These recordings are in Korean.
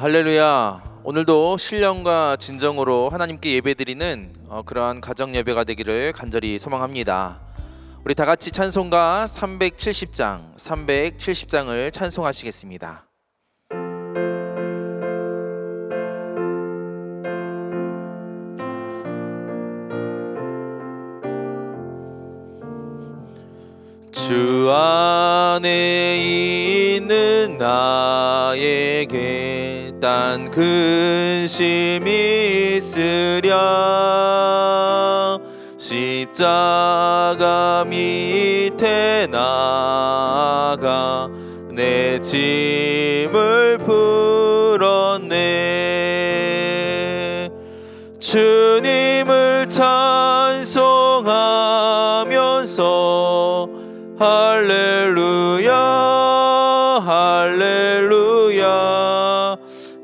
할렐루야. 오늘도 신령과 진정으로 하나님께 예배드리는 그러한 가정 예배가 되기를 간절히 소망합니다. 우리 다 같이 찬송가 370장을 찬송하시겠습니다. 주 안에 있는 나에게 딴 근심이 있으랴. 십자가 밑에 나아가 내 짐을 풀었네. 주님을 찬송하면서 할렐루야 할렐루야.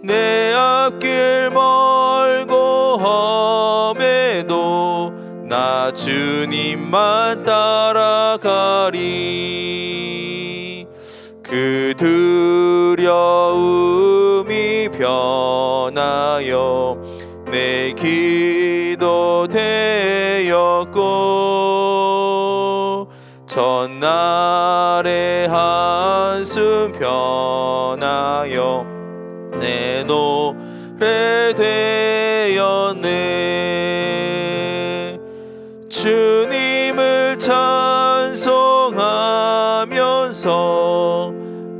내 앞길 멀고 험해도 나 주님만 따라가리. 그 두려움이 변하여 내 기도 되었고 전날의 한숨 변하여 내 노래 되었네. 주님을 찬송하면서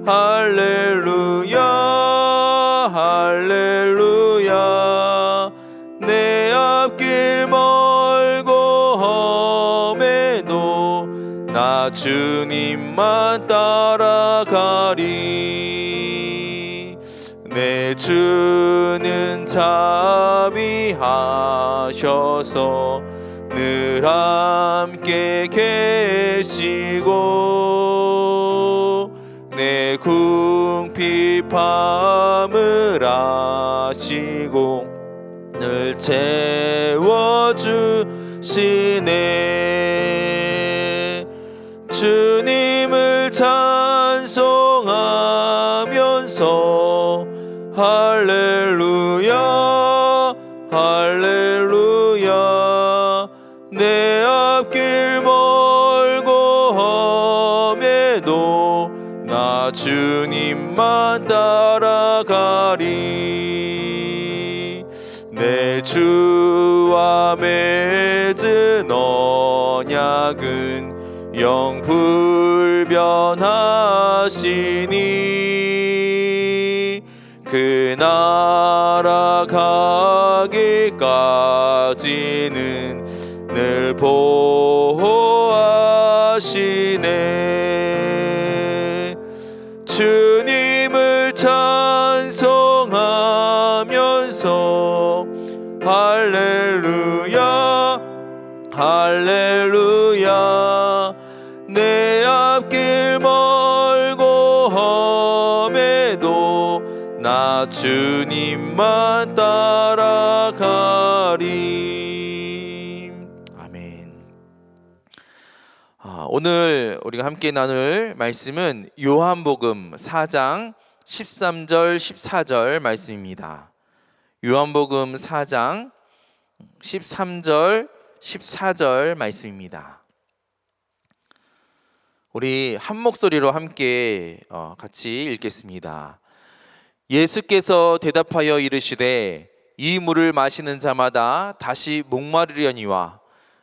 할렐루야 할렐루야. 내 앞길 멀고 험해도 나 주님만 따라가리. 내 주는 자비하셔서 늘 함께 계시고 내 궁핍함을 아시고 늘 채워주시네. 주님을 찬송하면서 할렐루야 할렐루야. 내 앞길 멀고 험해도 나 주님만 따라가리. 내 주와 맺은 언약은 영불변하시니 그 나라 가기까지는 늘 보호하시네. 주님을 찬송하면서 할렐루야 할렐루야. 내 앞길 멀고 험해도 나 주님만 따라가리. 아멘. 오늘 우리가 함께 나눌 말씀은 요한복음 4장 13절 14절 말씀입니다. 요한복음 4장 13절 14절 말씀입니다. 우리 한 목소리로 함께 같이 읽겠습니다. 예수께서 대답하여 이르시되 이 물을 마시는 자마다 다시 목마르려니와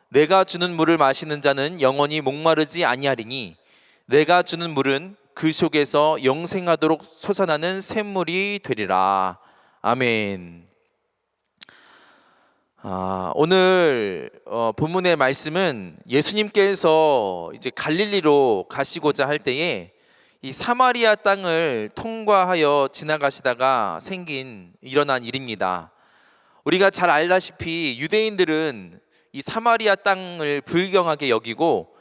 내가 주는 물을 마시는 자는 영원히 목마르지 아니하리니 내가 주는 물은 그 속에서 영생하도록 솟아나는 샘물이 되리라. 아멘. 오늘 본문의 말씀은 예수님께서 이제 갈릴리로 가시고자 할 때에 이 사마리아 땅을 통과하여 지나가시다가 일어난 일입니다. 우리가 잘 알다시피 유대인들은 이 사마리아 땅을 불경하게 여기고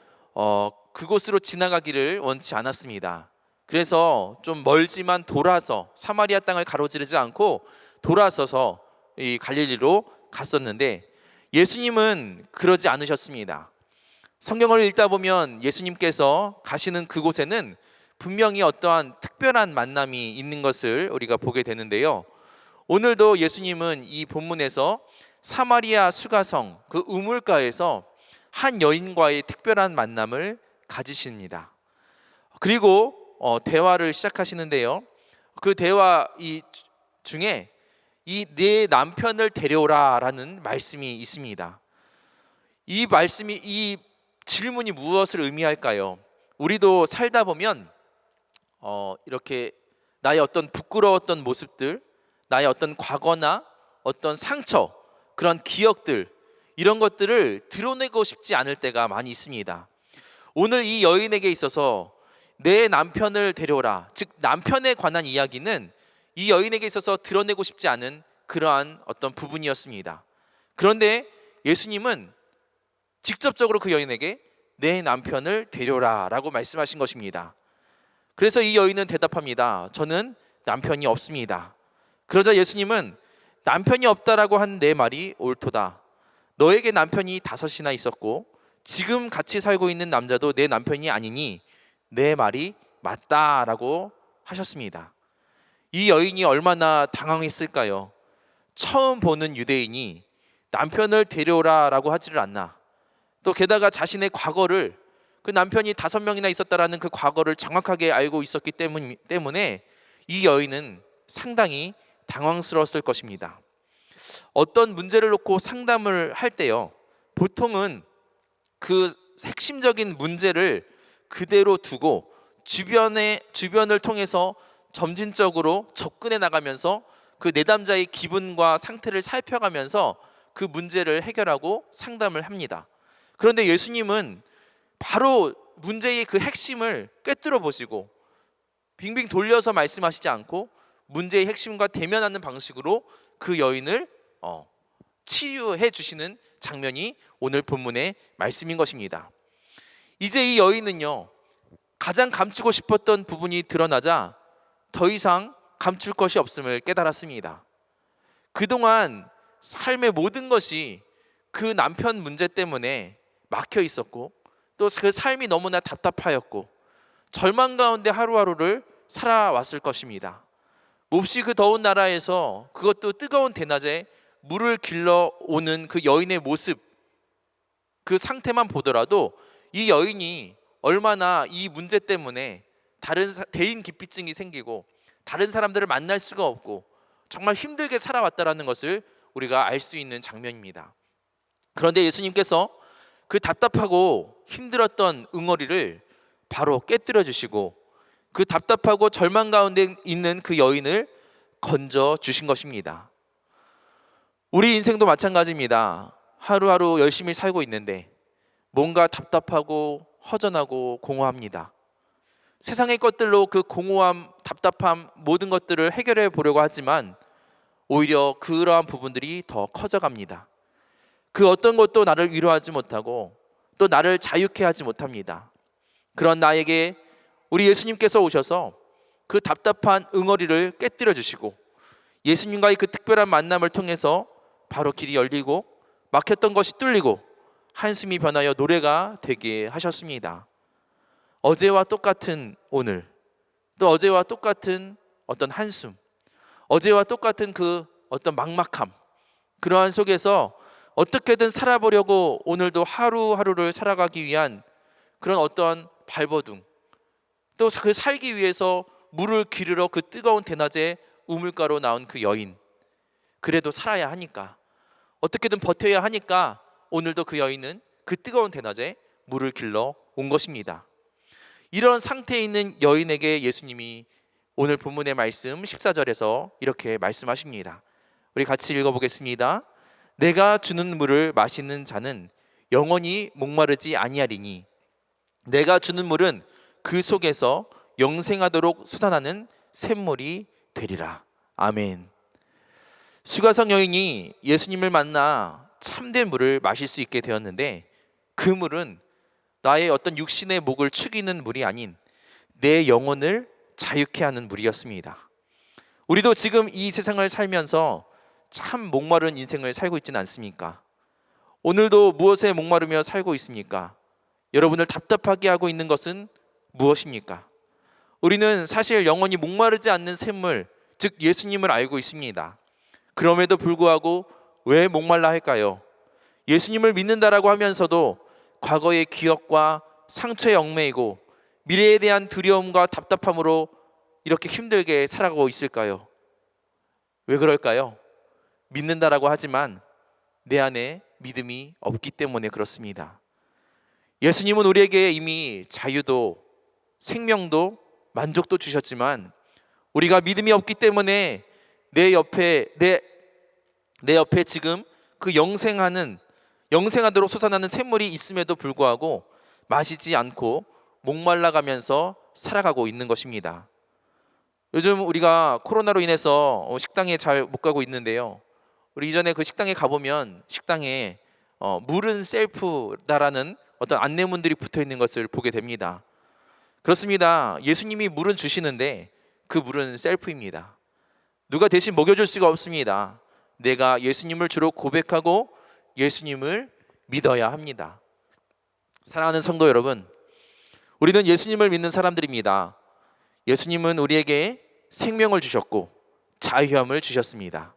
그곳으로 지나가기를 원치 않았습니다. 그래서 좀 멀지만 돌아서 사마리아 땅을 가로지르지 않고 돌아서서 이 갈릴리로 갔었는데 예수님은 그러지 않으셨습니다. 성경을 읽다 보면 예수님께서 가시는 그곳에는 분명히 어떠한 특별한 만남이 있는 것을 우리가 보게 되는데요. 오늘도 예수님은 이 본문에서 사마리아 수가성 그 우물가에서 한 여인과의 특별한 만남을 가지십니다. 그리고 대화를 시작하시는데요. 그 대화 중에 이 내 남편을 데려오라라는 말씀이 있습니다. 이 질문이 무엇을 의미할까요? 우리도 살다 보면 이렇게 나의 어떤 부끄러웠던 모습들, 나의 어떤 과거나 어떤 상처, 그런 기억들, 이런 것들을 드러내고 싶지 않을 때가 많이 있습니다. 오늘 이 여인에게 있어서 내 남편을 데려오라, 즉 남편에 관한 이야기는 이 여인에게 있어서 드러내고 싶지 않은 그러한 어떤 부분이었습니다. 그런데 예수님은 직접적으로 그 여인에게 내 남편을 데려오라 라고 말씀하신 것입니다. 그래서 이 여인은 대답합니다. 저는 남편이 없습니다. 그러자 예수님은 남편이 없다라고 한 내 말이 옳도다. 너에게 남편이 5이나 있었고 지금 같이 살고 있는 남자도 내 남편이 아니니 내 말이 맞다라고 하셨습니다. 이 여인이 얼마나 당황했을까요? 처음 보는 유대인이 남편을 데려오라라고 하지를 않나. 또 게다가 자신의 과거를, 그 남편이 5명이나 있었다라는 그 과거를 정확하게 알고 있었기 때문에 이 여인은 상당히 당황스러웠을 것입니다. 어떤 문제를 놓고 상담을 할 때요, 보통은 그 핵심적인 문제를 그대로 두고 주변을 통해서 점진적으로 접근해 나가면서 그 내담자의 기분과 상태를 살펴가면서 그 문제를 해결하고 상담을 합니다. 그런데 예수님은 바로 문제의 그 핵심을 꿰뚫어 보시고 빙빙 돌려서 말씀하시지 않고 문제의 핵심과 대면하는 방식으로 그 여인을 치유해 주시는 장면이 오늘 본문의 말씀인 것입니다. 이제 이 여인은요, 가장 감추고 싶었던 부분이 드러나자 더 이상 감출 것이 없음을 깨달았습니다. 그동안 삶의 모든 것이 그 남편 문제 때문에 막혀 있었고 또 그 삶이 너무나 답답하였고 절망 가운데 하루하루를 살아왔을 것입니다. 몹시 그 더운 나라에서, 그것도 뜨거운 대낮에 물을 길러 오는 그 여인의 모습, 그 상태만 보더라도 이 여인이 얼마나 이 문제 때문에 대인 기피증이 생기고 다른 사람들을 만날 수가 없고 정말 힘들게 살아왔다라는 것을 우리가 알 수 있는 장면입니다. 그런데 예수님께서 그 답답하고 힘들었던 응어리를 바로 깨뜨려 주시고 그 답답하고 절망 가운데 있는 그 여인을 건져 주신 것입니다. 우리 인생도 마찬가지입니다. 하루하루 열심히 살고 있는데 뭔가 답답하고 허전하고 공허합니다. 세상의 것들로 그 공허함, 답답함, 모든 것들을 해결해 보려고 하지만 오히려 그러한 부분들이 더 커져갑니다. 그 어떤 것도 나를 위로하지 못하고 또 나를 자유케 하지 못합니다. 그런 나에게 우리 예수님께서 오셔서 그 답답한 응어리를 깨뜨려 주시고 예수님과의 그 특별한 만남을 통해서 바로 길이 열리고 막혔던 것이 뚫리고 한숨이 변하여 노래가 되게 하셨습니다. 어제와 똑같은 오늘, 또 어제와 똑같은 어떤 한숨, 어제와 똑같은 그 어떤 막막함, 그러한 속에서 어떻게든 살아보려고 오늘도 하루하루를 살아가기 위한 그런 어떤 발버둥, 또 그 살기 위해서 물을 기르러 그 뜨거운 대낮에 우물가로 나온 그 여인, 그래도 살아야 하니까, 어떻게든 버텨야 하니까 오늘도 그 여인은 그 뜨거운 대낮에 물을 길러 온 것입니다. 이런 상태에 있는 여인에게 예수님이 오늘 본문의 말씀 14절에서 이렇게 말씀하십니다. 우리 같이 읽어보겠습니다. 내가 주는 물을 마시는 자는 영원히 목마르지 아니하리니 내가 주는 물은 그 속에서 영생하도록 솟아나는 샘물이 되리라. 아멘. 수가성 여인이 예수님을 만나 참된 물을 마실 수 있게 되었는데 그 물은 나의 어떤 육신의 목을 축이는 물이 아닌 내 영혼을 자유케 하는 물이었습니다. 우리도 지금 이 세상을 살면서 참 목마른 인생을 살고 있지는 않습니까? 오늘도 무엇에 목마르며 살고 있습니까? 여러분을 답답하게 하고 있는 것은 무엇입니까? 우리는 사실 영원히 목마르지 않는 샘물, 즉 예수님을 알고 있습니다. 그럼에도 불구하고 왜 목말라 할까요? 예수님을 믿는다라고 하면서도 과거의 기억과 상처에 얽매이고 미래에 대한 두려움과 답답함으로 이렇게 힘들게 살아가고 있을까요? 왜 그럴까요? 믿는다라고 하지만 내 안에 믿음이 없기 때문에 그렇습니다. 예수님은 우리에게 이미 자유도 생명도 만족도 주셨지만 우리가 믿음이 없기 때문에 내 옆에 지금 그 영생하도록 솟아나는 샘물이 있음에도 불구하고 마시지 않고 목말라가면서 살아가고 있는 것입니다. 요즘 우리가 코로나로 인해서 식당에 잘 못 가고 있는데요. 우리 이전에 그 식당에 가보면 식당에 물은 셀프다라는 어떤 안내문들이 붙어 있는 것을 보게 됩니다. 그렇습니다. 예수님이 물은 주시는데 그 물은 셀프입니다. 누가 대신 먹여줄 수가 없습니다. 내가 예수님을 주로 고백하고 예수님을 믿어야 합니다. 사랑하는 성도 여러분, 우리는 예수님을 믿는 사람들입니다. 예수님은 우리에게 생명을 주셨고 자유함을 주셨습니다.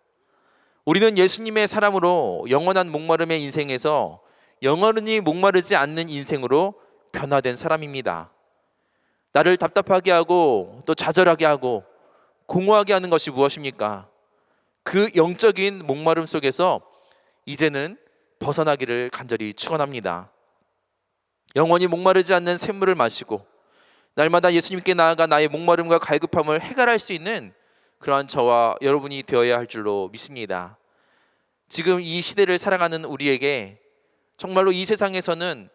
우리는 예수님의 사람으로 영원한 목마름의 인생에서 영원히 목마르지 않는 인생으로 변화된 사람입니다. 나를 답답하게 하고 또 좌절하게 하고 공허하게 하는 것이 무엇입니까? 그 영적인 목마름 속에서 이제는 벗어나기를 간절히 축원합니다. 영원히 목마르지 않는 샘물을 마시고 날마다 예수님께 나아가 나의 목마름과 갈급함을 해결할 수 있는 그러한 저와 여러분이 되어야 할 줄로 믿습니다. 지금 이 시대를 살아가는 우리에게 정말로 이 세상에서는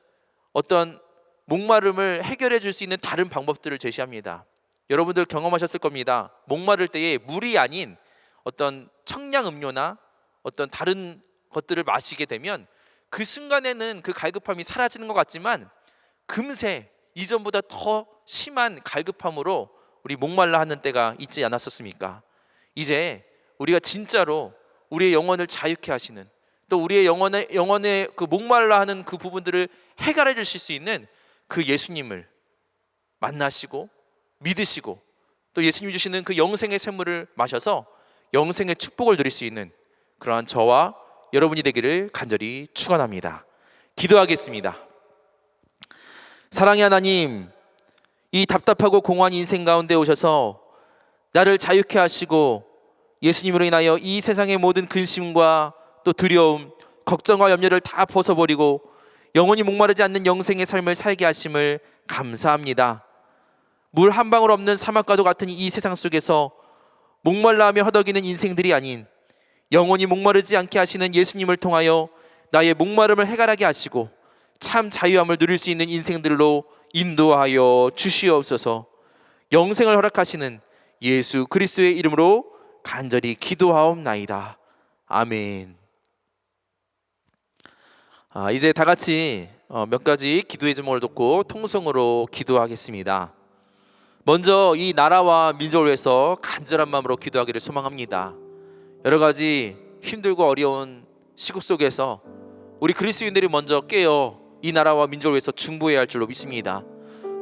어떤 목마름을 해결해 줄 수 있는 다른 방법들을 제시합니다. 여러분들 경험하셨을 겁니다. 목마를 때에 물이 아닌 어떤 청량 음료나 어떤 다른 것들을 마시게 되면 그 순간에는 그 갈급함이 사라지는 것 같지만 금세 이전보다 더 심한 갈급함으로 우리 목말라 하는 때가 있지 않았었습니까? 이제 우리가 진짜로 우리의 영혼을 자유케 하시는, 또 우리의 영혼의 그 목말라 하는 그 부분들을 해결해 주실 수 있는 그 예수님을 만나시고 믿으시고 또 예수님이 주시는 그 영생의 샘물을 마셔서 영생의 축복을 누릴 수 있는 그러한 저와 여러분이 되기를 간절히 축원합니다. 기도하겠습니다. 사랑의 하나님, 이 답답하고 공허한 인생 가운데 오셔서 나를 자유케 하시고 예수님으로 인하여 이 세상의 모든 근심과 또 두려움, 걱정과 염려를 다 벗어버리고 영원히 목마르지 않는 영생의 삶을 살게 하심을 감사합니다. 물 한 방울 없는 사막과도 같은 이 세상 속에서 목말라하며 허덕이는 인생들이 아닌 영원히 목마르지 않게 하시는 예수님을 통하여 나의 목마름을 해결하게 하시고 참 자유함을 누릴 수 있는 인생들로 인도하여 주시옵소서. 영생을 허락하시는 예수 그리스도의 이름으로 간절히 기도하옵나이다. 아멘. 이제 다 같이 몇 가지 기도의 제목을 놓고 통성으로 기도하겠습니다. 먼저 이 나라와 민족을 위해서 간절한 마음으로 기도하기를 소망합니다. 여러 가지 힘들고 어려운 시국 속에서 우리 그리스도인들이 먼저 깨어 이 나라와 민족을 위해서 중보해야 할 줄로 믿습니다.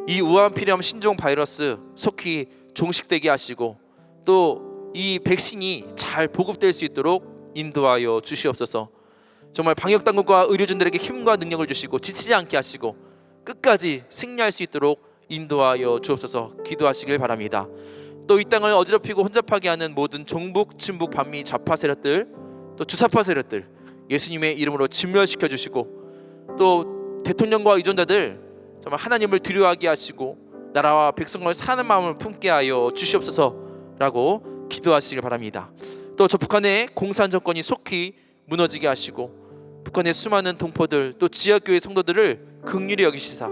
이 우한폐렴 신종 바이러스 속히 종식되게 하시고 또 이 백신이 잘 보급될 수 있도록 인도하여 주시옵소서. 정말 방역당국과 의료진들에게 힘과 능력을 주시고 지치지 않게 하시고 끝까지 승리할 수 있도록 인도하여 주옵소서. 기도하시길 바랍니다. 또 이 땅을 어지럽히고 혼잡하게 하는 모든 종북, 친북, 반미, 좌파 세력들, 또 주사파 세력들 예수님의 이름으로 진멸시켜 주시고 또 대통령과 의존자들 정말 하나님을 두려워하게 하시고 나라와 백성을 사랑하는 마음을 품게 하여 주시옵소서라고 기도하시길 바랍니다. 또 저 북한의 공산 정권이 속히 무너지게 하시고 북한의 수많은 동포들 또 지하교회 성도들을 긍휼히 여기시사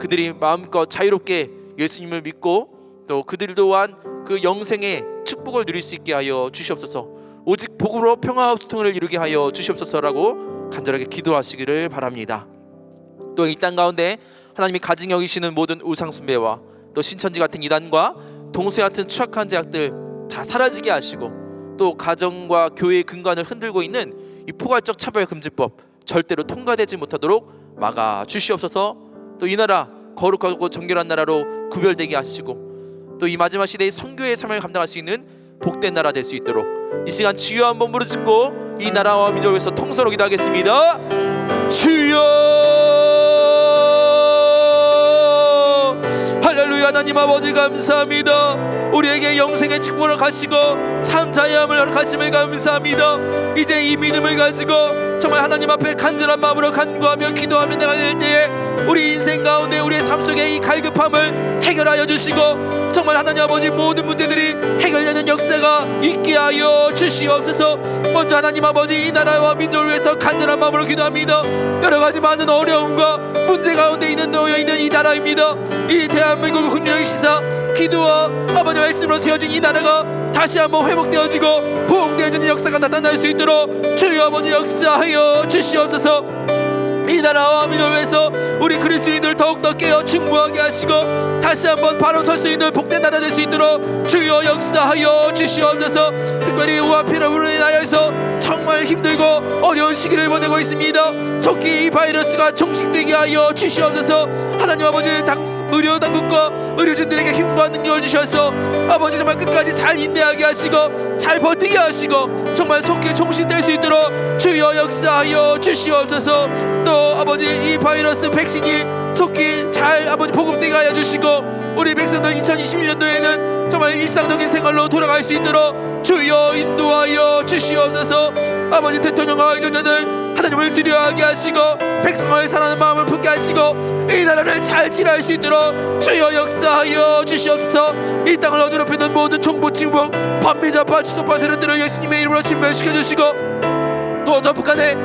그들이 마음껏 자유롭게 예수님을 믿고 또 그들 또한 그 영생의 축복을 누릴 수 있게 하여 주시옵소서. 오직 복음으로 평화와 소통을 이루게 하여 주시옵소서라고 간절하게 기도하시기를 바랍니다. 또 이 땅 가운데 하나님이 가증 여기시는 모든 우상 숭배와 또 신천지 같은 이단과 동수에 같은 추악한 제약들 다 사라지게 하시고 또 가정과 교회의 근간을 흔들고 있는 이 포괄적 차별금지법 절대로 통과되지 못하도록 막아 주시옵소서. 또 이 나라 거룩하고 정결한 나라로 구별되게 하시고 또 이 마지막 시대의 선교의 삶을 감당할 수 있는 복된 나라 될 수 있도록 이 시간 주여 한번 부르짖고 이 나라와 민족을 위해서 통성으로 기도하겠습니다. 주여, 할렐루야. 하나님 아버지 감사합니다. 우리에게 영생의 축복을 가시고 참 자유함을 허락하심을 감사합니다. 이제 이 믿음을 가지고 정말 하나님 앞에 간절한 마음으로 간구하며 기도하며 나갈 때에 우리 인생 가운데 우리의 삶 속에 이 갈급함을 해결하여 주시고 정말 하나님 아버지 모든 문제들이 해결되는 역사가 있게 하여 주시옵소서. 먼저 하나님 아버지 이 나라와 민족을 위해서 간절한 마음으로 기도합니다. 여러가지 많은 어려움과 문제 가운데 놓여있는 이 나라입니다. 이 대한민국을 흥민하게 시사 기도와 아버지 말씀으로 세워진 이 나라가 다시 한번 회복되어지고 부흥되어지는 역사가 나타날 수 있도록 주여 아버지 역사하여 주시옵소서. 이 나라와 민족을 위해서 우리 그리스도인들 더욱더 깨어 충무하게 하시고 다시 한번 바로 설 수 있는 복된 나라 될 수 있도록 주여 역사하여 주시옵소서. 특별히 우한폐렴으로 인하여서 정말 힘들고 어려운 시기를 보내고 있습니다. 속히 이 바이러스가 종식되게 하여 주시옵소서. 하나님 아버지 의료 당국과 의료진들에게 힘과 능력을 주셔서 아버지 정말 끝까지 잘 인내하게 하시고 잘 버티게 하시고 정말 속히 종식될 수 있도록 주여 역사하여 주시옵소서. 또 아버지 이 바이러스 백신이 속히 잘 아버지 보급되게 하여 주시고 우리 백성들 2021년도에는 정말 일상적인 생활로 돌아갈 수 있도록 주여 인도하여 주시옵소서. 아버지 대통령과 의전자들 하나님을 두려워하게 하시고 백성을 사랑하는 마음을 품게 하시고 이 나라를 잘 지배할 수 있도록 주여 역사하여 주시옵소서. 이 땅을 어지럽히는 모든 정보 침묵 반미좌파 지도파 세력들을 예수님의 이름으로 진멸시켜 주시고 또 저 북한의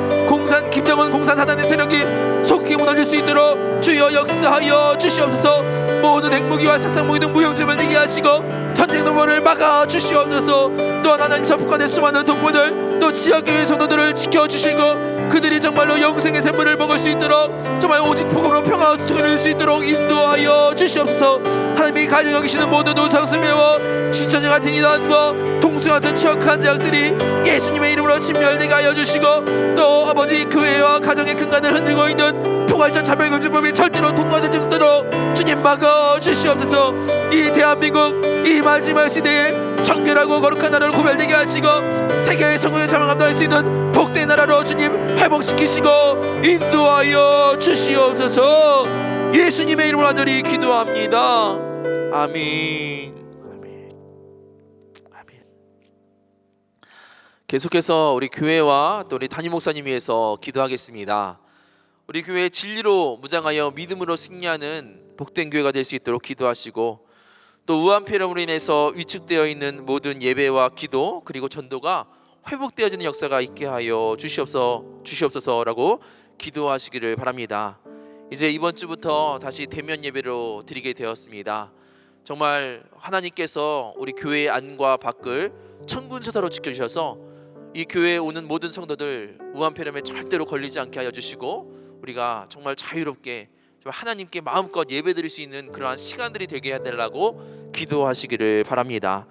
김정은 공산사단의 세력이 속히 무너질 수 있도록 주여 역사하여 주시옵소서. 모든 핵무기와殺伤무기 등 무용지물 내게 하시고 전쟁 노모를 막아 주시옵소서. 또한 하나님 저 북한의 수많은 동포들 또 지역교회 성도들을 지켜주시고 그들이 정말로 영생의 샘물을 먹을 수 있도록 정말 오직 복음으로 평화와 소통을 이룰 수 있도록 인도하여 주시옵소서. 하나님이 가정 여기시는 모든 노상수매와 신천지 같은 이단과 동수 같은 추악한 자들이 예수님의 이름으로 진멸되게 하여 주시고 또 아버지 교회와 가정의 근간을 흔들고 있는 포괄적 차별금지법이 절대로 통과되지 못하도록 주님 막아 주시옵소서. 이 대한민국 이 마지막 시대에 정결하고 거룩한 나라로 구별되게 하시고 세계의 성공의 삶을 감당할 수 있는 복된 나라로 주님 회복시키시고 인도하여 주시옵소서. 예수님의 이름으로 간절히 기도합니다. 아멘. 계속해서 우리 교회와 또 우리 담임 목사님 위해서 기도하겠습니다. 우리 교회 진리로 무장하여 믿음으로 승리하는 복된 교회가 될 수 있도록 기도하시고 또 우한폐렴으로 인해서 위축되어 있는 모든 예배와 기도 그리고 전도가 회복되어지는 역사가 있게 하여 주시옵소서라고 기도하시기를 바랍니다. 이제 이번 주부터 다시 대면 예배로 드리게 되었습니다. 정말 하나님께서 우리 교회의 안과 밖을 천군천사로 지켜주셔서 이 교회에 오는 모든 성도들 우한폐렴에 절대로 걸리지 않게 하여 주시고 우리가 정말 자유롭게 하나님께 마음껏 예배드릴 수 있는 그러한 시간들이 되게 해달라고 기도하시기를 바랍니다.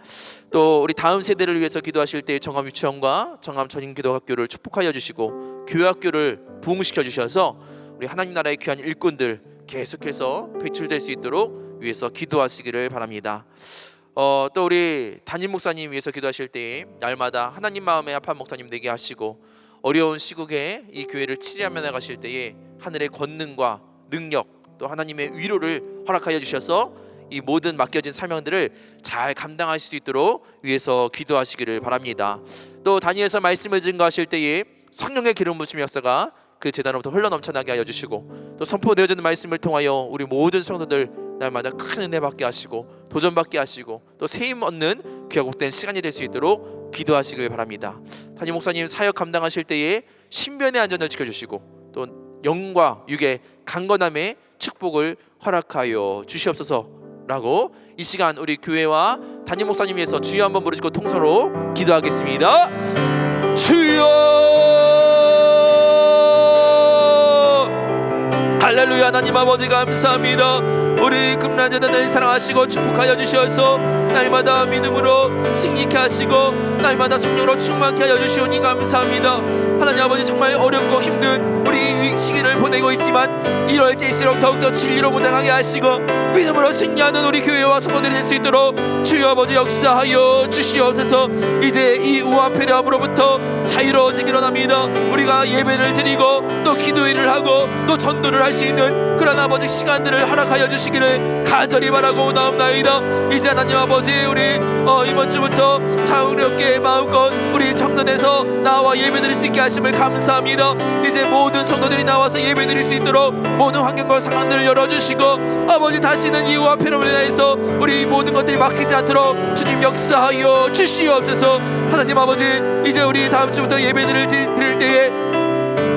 또 우리 다음 세대를 위해서 기도하실 때 정암 유치원과 정암 전인기도학교를 축복하여 주시고 교회학교를 부흥시켜 주셔서 우리 하나님 나라의 귀한 일꾼들 계속해서 배출될 수 있도록 위해서 기도하시기를 바랍니다. 또 우리 담임 목사님 위해서 기도하실 때 날마다 하나님 마음에 합한 목사님 되게 하시고 어려운 시국에 이 교회를 치리하며 나가실 때에 하늘의 권능과 능력 또 하나님의 위로를 허락하여 주셔서 이 모든 맡겨진 사명들을 잘 감당하실 수 있도록 위해서 기도하시기를 바랍니다. 또 다니엘서 말씀을 증거하실 때에 성령의 기름 부으심의 역사가 그 제단으로부터 흘러넘쳐나게 하여 주시고 또 선포되어지는 말씀을 통하여 우리 모든 성도들 날마다 큰 은혜 받게 하시고 도전 받게 하시고 또 세임 얻는 귀하고 복된 시간이 될 수 있도록 기도하시길 바랍니다. 담임 목사님 사역 감당하실 때에 신변의 안전을 지켜주시고 또 영과 육의 강건함의 축복을 허락하여 주시옵소서라고 이 시간 우리 교회와 담임 목사님 위해서 주여 한번 부르시고 통서로 기도하겠습니다. 주여 할렐루야. 하나님 아버지 감사합니다. 우리 금란재단을 사랑하시고 축복하여 주셔서 날마다 믿음으로 승리케 하시고 날마다 성령으로 충만케 하여 주시오니 감사합니다. 하나님 아버지 정말 어렵고 힘든 우리 이 시기를 보내고 있지만 이럴 때일수록 더욱더 진리로 무장하게 하시고 믿음으로 승리하는 우리 교회와 성도들이 될 수 있도록 주여 아버지 역사하여 주시옵소서. 이제 이 우화폐렴으로부터 자유로워지기로 합니다. 우리가 예배를 드리고 또 기도회를 하고 또 전도를 할 수 있는 그런 아버지 시간들을 허락하여 주시기를 간절히 바라고 나옵나이다. 이제 하나님 아버지 우리 이번 주부터 자유롭게 마음껏 우리 청년에서 나와 예배드릴 수 있게 하심을 감사합니다. 이제 모든 성도들이 나와서 예배드릴 수 있도록 모든 환경과 상황들을 열어주시고 아버지 다시는 이 우화폐렴을 인하여서 우리 모든 것들이 막히지 않도록 주님 역사하여 주시옵소서. 하나님 아버지 이제 우리 다음 주부터 예배를 드릴 때에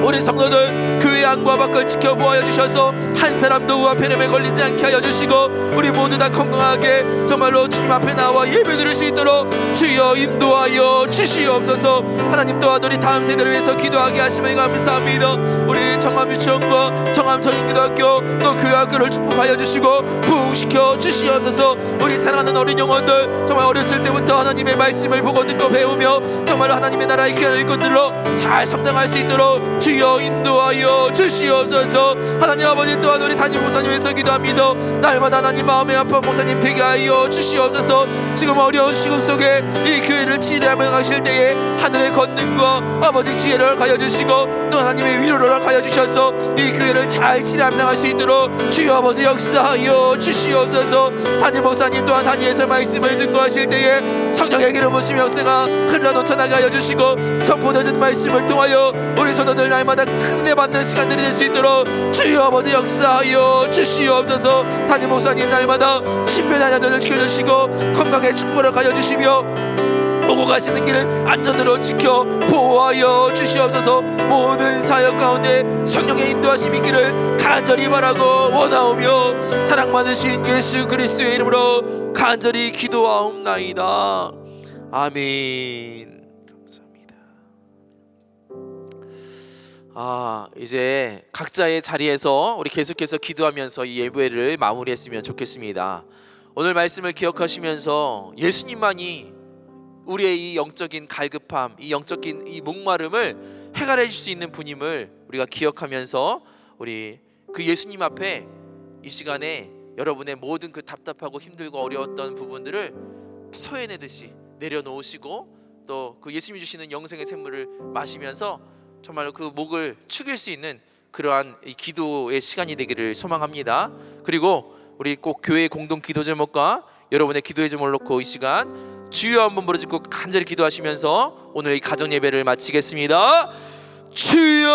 우리 성도들 교회 안과 밖을 지켜보아 주셔서 한 사람도 우화폐렴에 걸리지 않게 하여 주시고 우리 모두 다 건강하게 정말로 주님 앞에 나와 예배드릴 수 있도록 주여 인도하여 주시옵소서. 하나님 또한 우리 다음 세대를 위해서 기도하게 하심을 감사합니다. 우리 청암유치원과 청암전인기도학교 또 교회학교를 축복하여 주시고 부흥시켜 주시옵소서. 우리 사랑하는 어린 영혼들 정말 어렸을 때부터 하나님의 말씀을 보고 듣고 배우며 정말로 하나님의 나라의 귀한 일꾼들로 잘 성장할 수 있도록 주여 인도하여 주시옵소서. 하나님 아버지 또한 우리 담임 목사님 위해서 기도합니다. 날마다 하나님 마음의 아픈 목사님 되게 하여 주시옵소서. 지금 어려운 시국 속에 이 교회를 치료하며 가실 때에 하늘의 권능과 아버지 지혜를 가여 주시고 또 하나님의 위로를 가여 주셔서 이 교회를 잘 치료하며 나갈 수 있도록 주여 아버지 역사하여 주시옵소서. 담임 목사님 또한 단위에서 말씀을 증거하실 때에 성령의 기름 부으심의 역사가 흘러 넘쳐나게 하여 주시고 선포되어진 말씀을 통하여 우리 성도들 날마다 큰 은혜 받는 시간들이 될 수 있도록 주여 아버지 역사하여 주시옵소서. 담임 목사님 날마다 신변의 안전을 지켜주시고 건강에 축복을 가여 주시며 오고 가시는 길을 안전으로 지켜 보호하여 주시옵소서. 모든 사역 가운데 성령의 인도하심이 있기를 간절히 바라고 원하오며 사랑 많으신 예수 그리스도의 이름으로 간절히 기도하옵나이다. 아멘. 이제 각자의 자리에서 우리 계속해서 기도하면서 이 예배를 마무리했으면 좋겠습니다. 오늘 말씀을 기억하시면서 예수님만이 우리의 이 영적인 갈급함, 이 영적인 이 목마름을 해결해 줄 수 있는 분임을 우리가 기억하면서 우리 그 예수님 앞에 이 시간에 여러분의 모든 그 답답하고 힘들고 어려웠던 부분들을 서해내듯이 내려놓으시고 또 그 예수님이 주시는 영생의 샘물을 마시면서 정말로 그 목을 축일 수 있는 그러한 이 기도의 시간이 되기를 소망합니다. 그리고 우리 꼭 교회 공동 기도 제목과 여러분의 기도의 제목을 놓고 이 시간 주여 한번 부르짖고 간절히 기도하시면서 오늘 이 가정 예배를 마치겠습니다. 주여